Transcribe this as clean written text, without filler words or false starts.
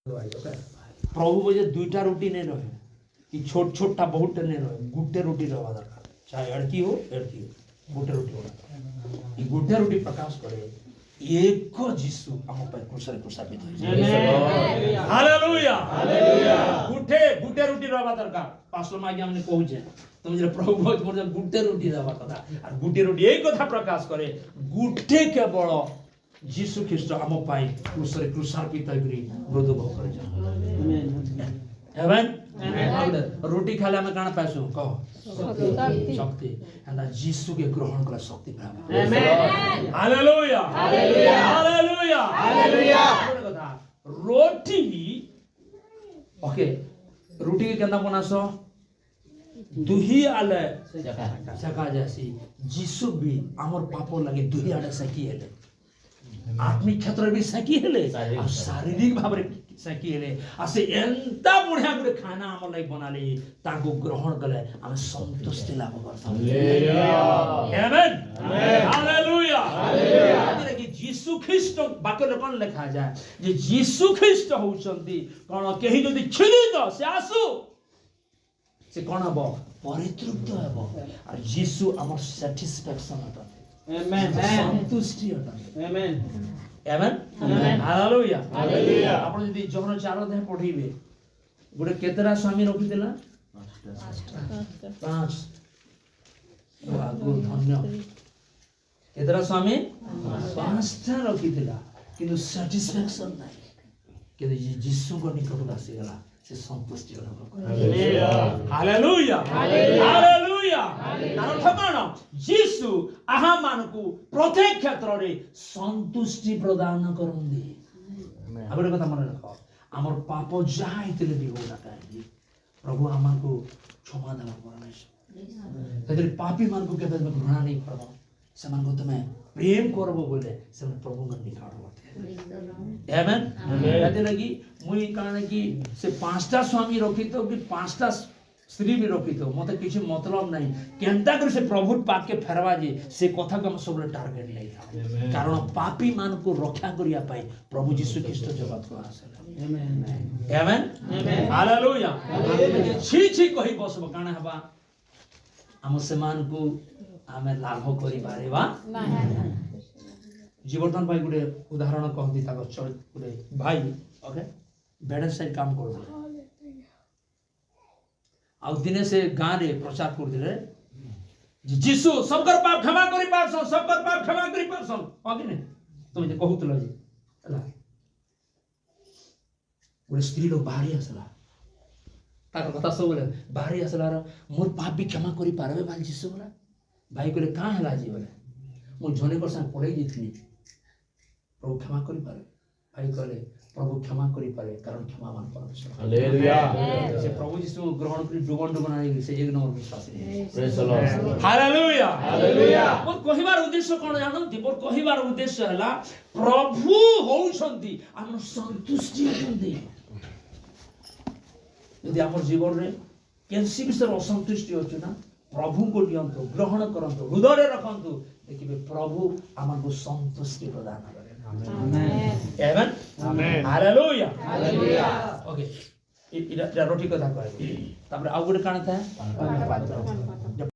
प्रभु बोले दुईटा रोटी नहीं रहे कि छोट छोटा बहुत नहीं रहे गुड्डे रोटी रहा दरकार चाहे अड़की हो गुड्डे रोटी हो गुड्डे रोटी प्रकाश करे एक जीसु आम क्रूसरे क्रूसापित हालेलुया हालेलुया गुड्डे रोटी रहा दरकार पास्टर मागे हमने कहूचे तुम जे प्रभु बहुत मोर गुड्डे रोटी रहा कथा और गुड्डे रोटी एक कथा प्रकाश करे गुड्डे केवल जीसु ख्रीस्ट आम पाई क्रूसरे क्रूसापित करी मृत्यु भोग करे आमेन रोटी खाले हमें काना पासु कह शक्ति एंड जीसु के ग्रहण कर शक्ति पाबा amen hallelujah hallelujah hallelujah hallelujah कथा रोटी ओके रोटी के केंदा बनासो दुही आले सका जैसी जीसु भी हमर पापो लगे दुही आले सकी हेले आत्मिक क्षेत्र भी सकी हेले और शारीरिक भाव रे सकी हेले आसे एंता बुढ़िया गुडे खाना हमर लागि बनाले ताको ग्रहण कले हम संतुष्टि लाभ करता हालेलुया आमेन हालेलुया हालेलुया कि जीसु ख्रीस्ट बाक्य कोन लिखा जाय जे जीसु ख्रीस्ट होउछंती कोन केही जदी छिली द से आसु से कोन हबो परितृप्त हबो और जीसु हमर सैटिस्फैक्शन होता आमेन संतुष्टि होता आमेन आमेन हालेलुया हालेलुया आपण जदी जहन 4 अध्याय पढिबे गुडे केतरा स्वामी रखितला 5 गुड धन्य केतरा स्वामी 5 टा रखितला किंतु सैटिस्फैक्शन नाही कि जीसु को निकट आसी गला से संतुष्टि हालेलुया हालेलुया हालेलुया कारण ठकाण जीसु आहा मानकु प्रत्येक क्षेत्र रे संतुष्टि प्रदान करंदी आबे कथा मन रखो हमर पाप जाइतले भी होना काहे प्रभु हमको क्षमा देवा परमेश्वर तदरे पापी मानकु केबे घृणा नहीं करबो सेमानकु तमे प्रेम करबो बोले से प्रभु मन निखाड़ो आमेन कहते लगी मुई कारण कि से 5टा स्वामी रखी तो कि 5टा स्त्री भी रखी तो मते किछि मतलब नहीं केनता कर से प्रभु पाक के फेरवा जे से कथा को हम सब टारगेट नहीं कारण पापी मान को रक्षा करिया पाए प्रभु यीशु ख्रीस्ट जगत को आसे आमेन आमेन हालेलुया छी छी कहि बसबो काना हबा हम समान को हमें लाभ करि पारेबा नहीं जीवर्धन भाई गुडे उदाहरण कहती ताको चल गुडे भाई ओके बेडन साइड काम कर दे आ दिने से गां रे प्रचार कर दिले जीसु सबकर पाप क्षमा करि पारसन सबकर पाप क्षमा करि पारसन ओके ने तुम जे कहूतलो जी हला गुडे स्त्री लोग बाहरी आसला ताको कथा सब बोले बाहरी आसला मोर पाप भी क्षमा करि पारबे भाई जीसु बोला भाई कहले का हला जी बोले मो जने पर संग पड़े जेथली प्रभु क्षमा करि पारे भाई कहले प्रभु क्षमा करि पारे कारण क्षमावान परमेश्वर हालेलुया से प्रभु यीशु ग्रहण करि डुबन डुबनाई से एक नंबर विश्वासी praise the Lord hallelujah hallelujah मोर कहिबार उद्देश्य कोन जानंती मोर कहिबार उद्देश्य हला प्रभु होउछंती हमर संतुष्टि होउछंती यदि हमर जीवन रे केनसी विषय असंतुष्टि होछु ना प्रभु को लियंतु ग्रहण करंतु हृदय रखंतु देखिबे प्रभु हमको संतुष्टि प्रदान करे आमेन आमेन आमेन हालेलुया हालेलुया ओके इरा रोटी कथा कहे तापर आ गुड कान था